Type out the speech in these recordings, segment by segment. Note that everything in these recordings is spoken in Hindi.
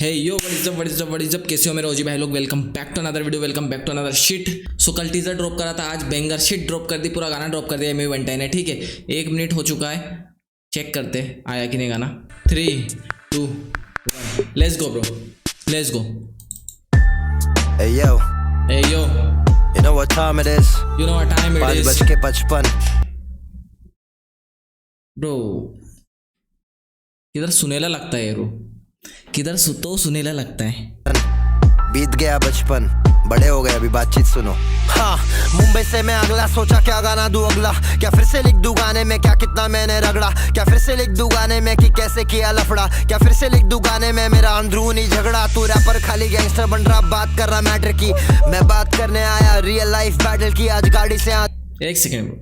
Hey yo what is up कैसे हो मेरे ओजी भाई लोग। Welcome back to another video, welcome back to another shit. So कल टीजर ड्रॉप करा था, आज बेंगर शिट ड्रॉप कर दी, पूरा गाना ड्रॉप कर दिया एमी वनटाइन ने। ठीक है, 1 मिनट हो चुका है, चेक करते आया कि नहीं गाना। 3 2 1 let's go bro, let's go. Hey yo, hey yo, you know what time it is? You know what time it 5:55 bro. किधर सुनेला लगता है ये रो, किधर तो सुनेला लगता है। बीत गया बचपन, बड़े हो गए अभी बातचीत सुनो। हाँ, मुंबई से मैं अगला सोचा क्या गाना दूं अगला, क्या फिर से लिख दूं गाने में क्या कितना मैंने रगड़ा, क्या फिर से लिख दूं गाने में कि कैसे किया लफड़ा, क्या फिर से लिख दूं गाने में मेरा अंदरूनी झगड़ा। तू रैपर खाली गैंगस्टर बन रहा, बात कर रहा मैटर की, मैं बात करने आया रियल लाइफ बैटल की। आज गाड़ी से एक सेकंड ब्रो,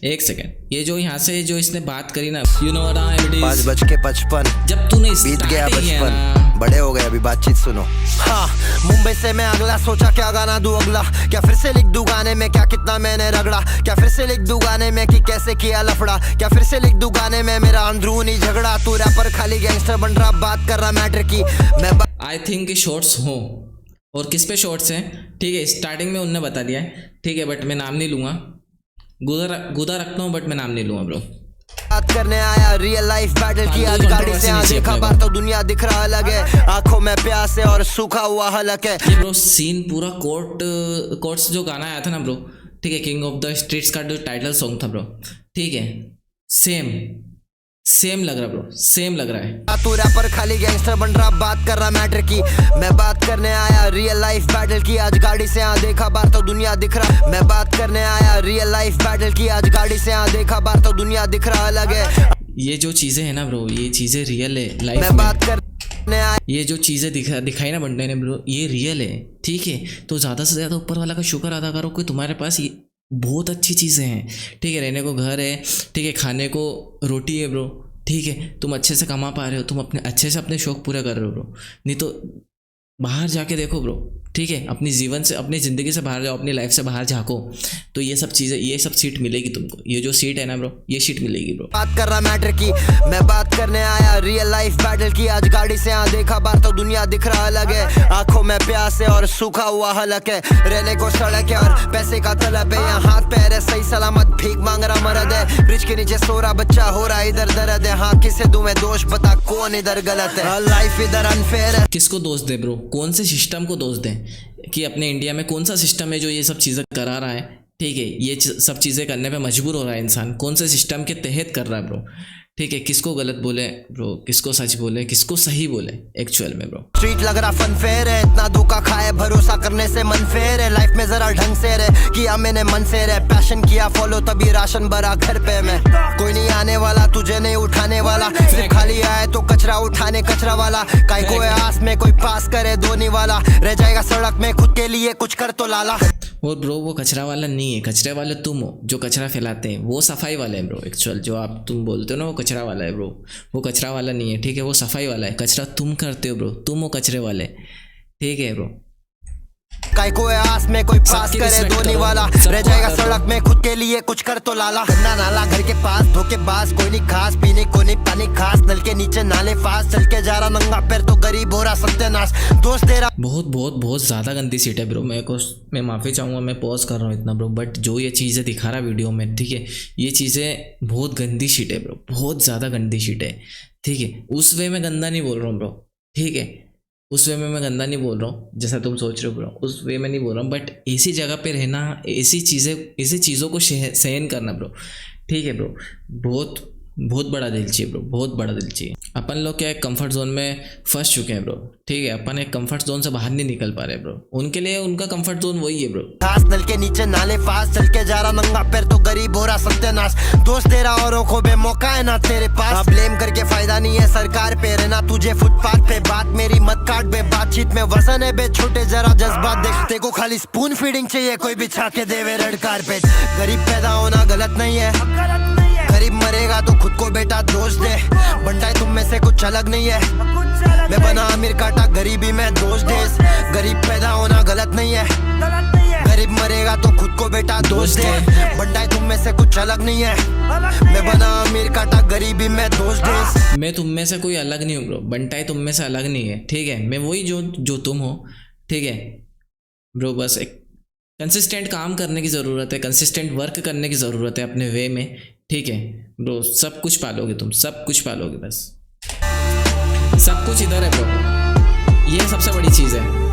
एक सेकंड। ये जो यहाँ से जो इसने बात करी ना, यू नो 5:55 जब तूने बीत गया start ही किया बचपन, ना, बड़े हो गए अभी बातचीत सुनो। हाँ, मुंबई से मैं अगला सोचा क्या गाना दूं अगला, क्या फिर से लिख दूं गाने में क्या कितना मैंने रगड़ा, क्या फिर से लिख दूं गाने में कि कैसे किया लफड़ा, क्या फिर से लिख दूं गाने में मेरा अंदरूनी झगड़ा। तू रैपर खाली गैंगस्टर बन रहा, बात कर रहा मैटर की, मैं आई थिंक शॉर्ट्स हो। और किस पे शॉर्ट्स हैं, ठीक है, स्टार्टिंग में उनने बता दिया है, ठीक है, बट मैं नाम नहीं लूँगा। गुदा रखता हूँ बट मैं नाम नहीं लूँगा ब्रो। बात करने आया रियल लाइफ बैटल की। आज गाड़ी से देखा बार तो दुनिया दिख रहा अलग है, आंखों में प्यास है और सूखा हुआ हलक है। ये ब्रो सीन पूरा कोर्ट्स जो गाना आया था ना ब्रो, ठीक है, किंग ऑफ द स्ट्रीट्स का जो टाइटल सॉन्ग था ब्रो, ठीक है, सेम लग रहा ब्रो, सेम लग रहा है। तू रैपर खाली गैंगस्टर बन रहा, बात कर रहा मैटर की, मैं बात करने आया रियल लाइफ बैटल की। आज गाड़ी से देखा बार तो दुनिया दिख रहा, मैं बात करने आया रियल लाइफ बैटल की। आज गाड़ी से देखा बार तो दुनिया दिख रहा अलग है। ये जो चीज़ें हैं ना ब्रो, ये चीज़ें रियल है लाइफ मैं में। बात करने आया, ये जो चीज़ें दिखाई ना बंटे ने ब्रो, ये रियल है, ठीक है। तो ज़्यादा से ज़्यादा ऊपर वाला का शुक्र अदा करो कि तुम्हारे पास ये बहुत अच्छी चीज़ें हैं, ठीक है। रहने को घर है, ठीक है, खाने को रोटी है ब्रो, ठीक है, तुम अच्छे से कमा पा रहे हो, तुम अपने अच्छे से अपने शौक पूरे कर रहे हो ब्रो। नहीं तो बाहर जाके देखो ब्रो, ठीक है, अपनी जीवन से, अपनी ज़िंदगी से बाहर जाओ, अपनी लाइफ से बाहर झाँको, तो ये सब चीज़ें, ये सब सीट मिलेगी तुमको। ये जो सीट है ना ब्रो, ये सीट मिलेगी ब्रो। बात कर रहा मैटर की, मैं बात करने आया रियल लाइफ बैटल की। आज गाड़ी से देखा बार तो दुनिया दिख रहा अलग है, आंखों में प्यास है और सूखा हुआ हलक है। रहने को सड़क है और पैसे का तलब है, यहाँ हाथ पैर है सही सलामत, भीख मांग रहा मर्द है। ब्रिज के नीचे सो रहा बच्चा, हो रहा इधर दर्द है। हाँ, किसे दूं मैं दोष, बता कौन इधर गलत है। लाइफ इधर अनफेयर है। किसको दोष दे ब्रो, कौन से सिस्टम को दोष दें कि अपने इंडिया में कौन सा सिस्टम है जो ये सब चीज़ें करा रहा है, ठीक है, ये सब चीज़ें करने पे मजबूर हो रहा है इंसान, कौन से सिस्टम के तहत कर रहा है ब्रो, ठीक है। किसको गलत बोले ब्रो, किसको सच बोले, किसको सही बोले एक्चुअल में ब्रो। स्ट्रीट लग रहा फन फेयर है, इतना धोखा खाए भरोसा करने से मन फेयर है। लाइफ में जरा ढंग से रहे, किया मैंने मन से रहे, पैशन किया फॉलो तभी राशन भरा घर पे मैं। कोई नहीं आने वाला, तुझे नहीं उठाने वाला, सिर्फ खाली आए तो कचरा उठाने कचरा वाला। काय को है आस में कोई पास करे धोनी वाला, रह जाएगा सड़क में खुद के लिए कुछ कर तो लाला। और ब्रो वो कचरा वाला नहीं है, कचरे वाले तुम हो जो कचरा फैलाते हैं, वो सफाई वाले हैं ब्रो। एक्चुअल जो आप तुम बोलते हो ना वो कचरा वाला है ब्रो, वो कचरा वाला नहीं है, ठीक है, वो सफाई वाला है। कचरा तुम करते हो ब्रो, तुम हो कचरे वाले, ठीक है ब्रो। काय को है आस में कोई पास करे धोनी वाला, रह जाएगा सड़क में खुद के लिए कुछ कर तो लाला। गंदा नाला घर के पास, धोखेबाज कोई नहीं खास, पीने को नहीं पानी खास, नल के नीचे नाले फास, चल के जा रहा नंगा पैर तो गरीब हो रहा सत्यानाश। दोस्त तेरा बहुत ज़्यादा गंदी सीट है ब्रो। मैं माफ़ी चाहूँगा, मैं पॉज कर रहा हूँ इतना ब्रो, बट जो ये चीज़ें दिखा रहा वीडियो में, ठीक है, ये चीज़ें बहुत गंदी सीट है ब्रो, बहुत ज़्यादा गंदी सीट है, ठीक है। उस वे में गंदा नहीं बोल रहा हूँ ब्रो, ठीक है, उस वे में मैं गंदा नहीं बोल रहा हूँ जैसा तुम सोच रहे हो ब्रो, उस वे में नहीं बोल रहा हूँ, बट ऐसी जगह पे रहना, ऐसी चीज़ों को सहन करना ब्रो, ठीक है ब्रो, बहुत बड़ा दिल चाहिए ब्रो, बहुत बड़ा दिल चाहिए। अपन लोग क्या एक कंफर्ट जोन में फंस चुके हैं ब्रो, ठीक है, अपन एक कंफर्ट जोन से बाहर नहीं निकल पा रहे ब्रो। उनके लिए उनका कंफर्ट जोन वही है ब्रो। खास नल के नीचे नाले फास, चल के जा रहा नंगा पैर तो गरीब हो रहा सत्यानाश। दोस्त तेरा औरों को बेमौका है ना तेरे पास, ब्लेम करके फायदा नहीं है सरकार पे, रहना तुझे फुटपाथ पे, बात मेरी मत काट बे, बातचीत में वजन है बे छोटे, जरा जज्बात देख। देखो खाली स्पून फीडिंग चाहिए, कोई बिछा के देवे रेड कारपेट। गरीब पैदा होना गलत नहीं है, गरीब मरेगा तो खुद को बेटा दोष दे, बंटाई तुम में से कुछ अलग नहीं है। मैं बना अमीर काटा गरीबी में दोष दे, गरीब पैदा होना गलत नहीं है, गरीब मरेगा तो खुद को बेटा दोष दे। बंटाई तुम में से कुछ अलग नहीं है, मैं बना अमीर काटा गरीबी में दोष दे। मैं तुम में से कोई अलग नहीं हूँ ब्रो, बंटाई तुम में से अलग नहीं है, ठीक है। मैं वही जो तुम हो, ठीक है ब्रो। बस एक कंसिस्टेंट काम करने की ज़रूरत है, कंसिस्टेंट वर्क करने की ज़रूरत है अपने वे में, ठीक है ब्रो। सब कुछ पालोगे तुम, सब कुछ पालोगे, बस सब कुछ इधर है ब्रो, ये सबसे बड़ी चीज़ है।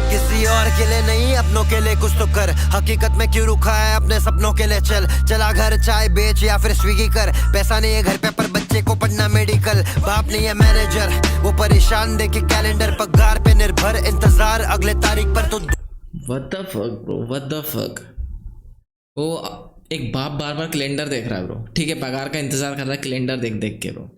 किसी और के लिए नहीं अपनों के लिए कुछ तो कर। हकीकत में क्यों रुका है अपने सपनों के लिए, चल चला घर चाय बेच या फिर स्विगी कर। पैसा नहीं है घर पे पर बच्चे को पढ़ना मेडिकल। बाप नहीं है मैनेजर वो परेशान देखे कैलेंडर, पगार पे निर्भर इंतजार अगले तारीख पर। तो what the fuck bro, what the fuck. वो एक बाप बार बार कैलेंडर देख रहा है ब्रो, ठीक है, पगार का इंतजार कर रहा है कैलेंडर देख देख के ब्रो।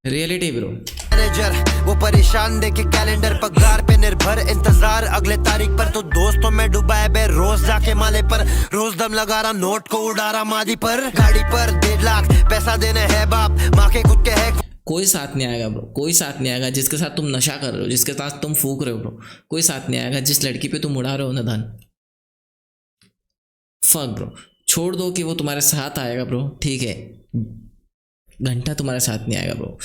Reality bro. मैनेजर वो परेशान देखे कैलेंडर, पगार पे निर्भर इंतजार अगले तारीख पर। तो दोस्तों में डूबा है बे रोज जाके माले पर, रोज दम लगा रहा नोट को उड़ा रहा मादी पर। गाड़ी पर 1.5 लाख पैसा देने है बाप, माँ के खुद के है। कोई साथ नहीं आएगा ब्रो, कोई साथ नहीं आएगा जिसके साथ तुम नशा कर रहे हो, जिसके साथ तुम फूक रहे हो ब्रो। कोई साथ नहीं आएगा जिस लड़की पे तुम उड़ा रहे हो ना धन। फक ब्रो, छोड़ दो कि वो तुम्हारे साथ आएगा ब्रो, ठीक है, घंटा तुम्हारे साथ नहीं आएगा ब्रो।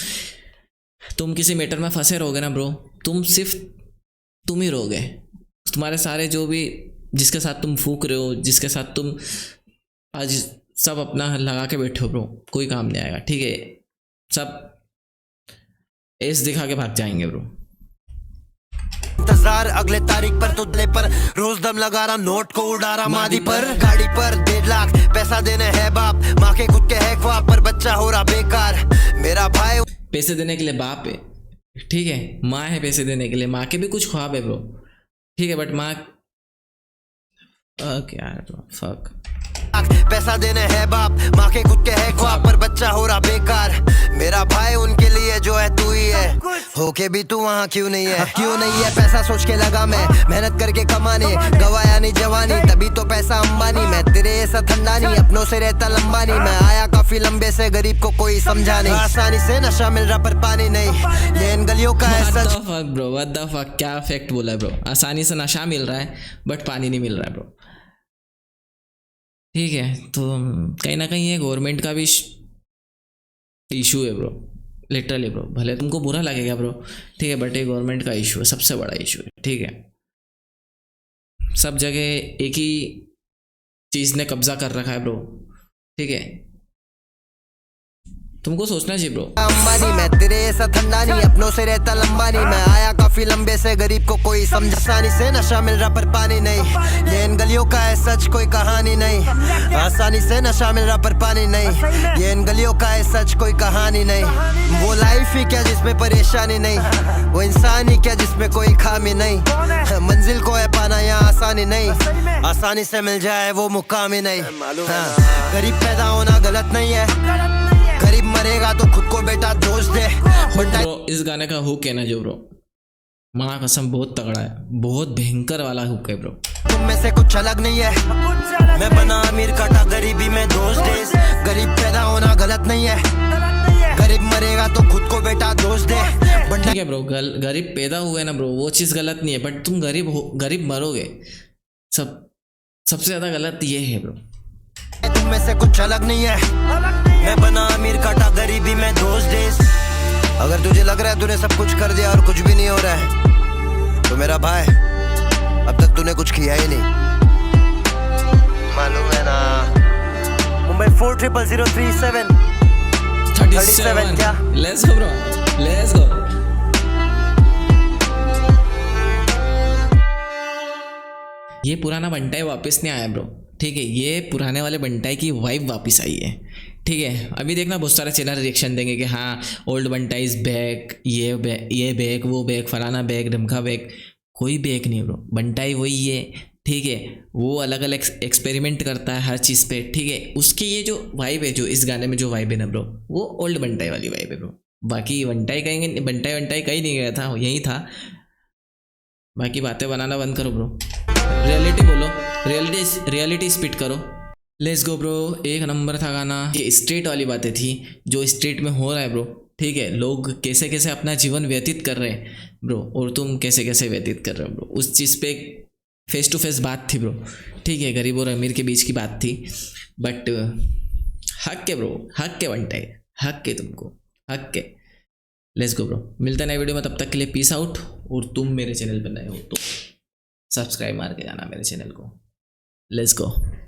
तुम किसी मैटर में फंसे रहोगे ना ब्रो, सिर्फ तुम ही रहोगे। तुम्हारे सारे जो भी जिसके साथ तुम फूक रहे हो, जिसके साथ तुम आज सब अपना लगा के बैठे हो ब्रो, कोई काम नहीं आएगा, ठीक है। सब एस दिखा के भाग जाएंगे ब्रो। इंतजार अगले तारीख पर। तो दिले पर रोज दम लगा रहा नोट को उड़ा रहा मादी पर। गाड़ी पर 1.5 लाख पैसा देने है बाप, माँ के खुद के है ख्वाब पर बच्चा हो रहा बेकार। मेरा भाई पैसे देने के लिए बाप है, ठीक है, माँ है पैसे देने के लिए, माँ के भी कुछ ख्वाब है ब्रो, ठीक है, बट माँ क्या है ब्रो, फक। पैसा देने है बाप, माँ के खुद के है ख्वाब पर बच्चा हो रहा बेकार। मेरा भाई उनके लिए जो है तू ही है, होके भी तू वहाँ क्यों नहीं है। क्यों नहीं है पैसा सोच के लगा मैं, मेहनत करके कमाने गवाया नहीं जवानी, तभी तो पैसा अंबानी। मैं तेरे ऐसा ठंडा नहीं, अपनों से रहता लंबा नहीं। मैं आया काफी लंबे से, गरीब को कोई समझा नहीं। आसानी से नशा मिल रहा पर पानी नहीं, ये इन गलियों का है सच। What the fuck bro, what the fuck, क्या फैक्ट बोला है ब्रो। आसानी से नशा मिल रहा है बट पानी नहीं मिल रहा है ब्रो, ठीक है। तो कहीं ना कहीं ये गवर्नमेंट का भी इशू है ब्रो, लिटरली ब्रो। भले तुमको बुरा लगेगा ब्रो, ठीक है, बट ये गवर्नमेंट का इशू है, सबसे बड़ा इशू है, ठीक है। सब जगह एक ही चीज़ ने कब्जा कर रखा है ब्रो, ठीक है। तुमको सोचना चाहिए ब्रो। अंबानी मैं तेरे ऐसा ठंडा नहीं, अपनों से रहता लंबा नहीं। मैं आया काफी लंबे से, गरीब को कोई समझ। आसानी से नशा मिल रहा पर पानी नहीं, ये इन गलियों का है सच, कोई कहानी नहीं। आसानी से नशा मिल रहा पर पानी नहीं, ये इन गलियों का है सच, कोई कहानी नहीं। वो लाइफ ही क्या जिसमें परेशानी नहीं, वो इंसान ही क्या जिसमें कोई खामी नहीं। मंजिल को है पाना यहाँ आसानी नहीं, आसानी से मिल जाए वो मुकाम ही नहीं। गरीब पैदा होना गलत नहीं है, गरीब मरेगा तो खुद को बेटा दोष दे। ब्रो इस गाने का हुक है ना जो ब्रो, माँ कसम बहुत तगड़ा है, बहुत भयंकर वाला हुक है ब्रो। तुम में से कुछ अलग नहीं है, मैं बना अमीर काटा गरीबी में दोष दे। गरीब पैदा होना गलत नहीं है, गरीब मरेगा तो खुद को बेटा दोष दे। ठीक है ब्रो, गरीब पैदा हुए ना ब्रो, वो चीज़ गलत नहीं है, बट तुम गरीब हो, गरीब मरोगे, सबसे ज़्यादा गलत ये है ब्रो। तुम में से कुछ अलग नहीं है, मैं बना अमीर काटा गरीबी में दोष दे। अगर तुझे लग रहा है तूने सब कुछ कर दिया और कुछ भी नहीं हो रहा है, तो मेरा भाई अब तक तूने कुछ किया ही नहीं, मालूम है ना। मुंबई 4000337 37 क्या? लेट्स गो ब्रो, लेट्स गो। ये पुराना बंटाई वापस नहीं आया ब्रो, ठीक है, ये पुराने वाले बंटाई की वाइब वापस आई है, ठीक है। अभी देखना बहुत सारे चैनल रिएक्शन देंगे कि हाँ ओल्ड बंटाई इज बैक, ये बैक, वो बैक, फलाना बैक, ढमका बैक। कोई बैक नहीं ब्रो, बंटाई वही है, ठीक है। वो अलग अलग एक्सपेरिमेंट करता है हर चीज़ पे, ठीक है। उसकी ये जो वाइब है, जो इस गाने में जो वाइब है ना ब्रो, वो ओल्ड बंटाई वाली वाइब है ब्रो। बाकी बंटाई कहीं कहीं नहीं गया था, यही था। बाकी बातें बनाना बंद करो ब्रो। रियलिटी बोलो, रियलिटी स्पिट करो। लेट्स गो ब्रो, एक नंबर था गाना। ये स्ट्रीट वाली बातें थी, जो स्ट्रीट में हो रहा है ब्रो, ठीक है। लोग कैसे कैसे अपना जीवन व्यतीत कर रहे हैं ब्रो, और तुम कैसे कैसे व्यतीत कर रहे हो ब्रो, उस चीज़ पे फेस टू फेस बात थी ब्रो, ठीक है। गरीब और अमीर के बीच की बात थी, बट हक के ब्रो, हक के बनते, हक के तुमको, हक के। लेट्स गो ब्रो, मिलते हैं नए वीडियो में, तब तक के लिए पीस आउट। और तुम मेरे चैनल पर नए हो तो सब्सक्राइब मार के जाना मेरे चैनल को। Let's go.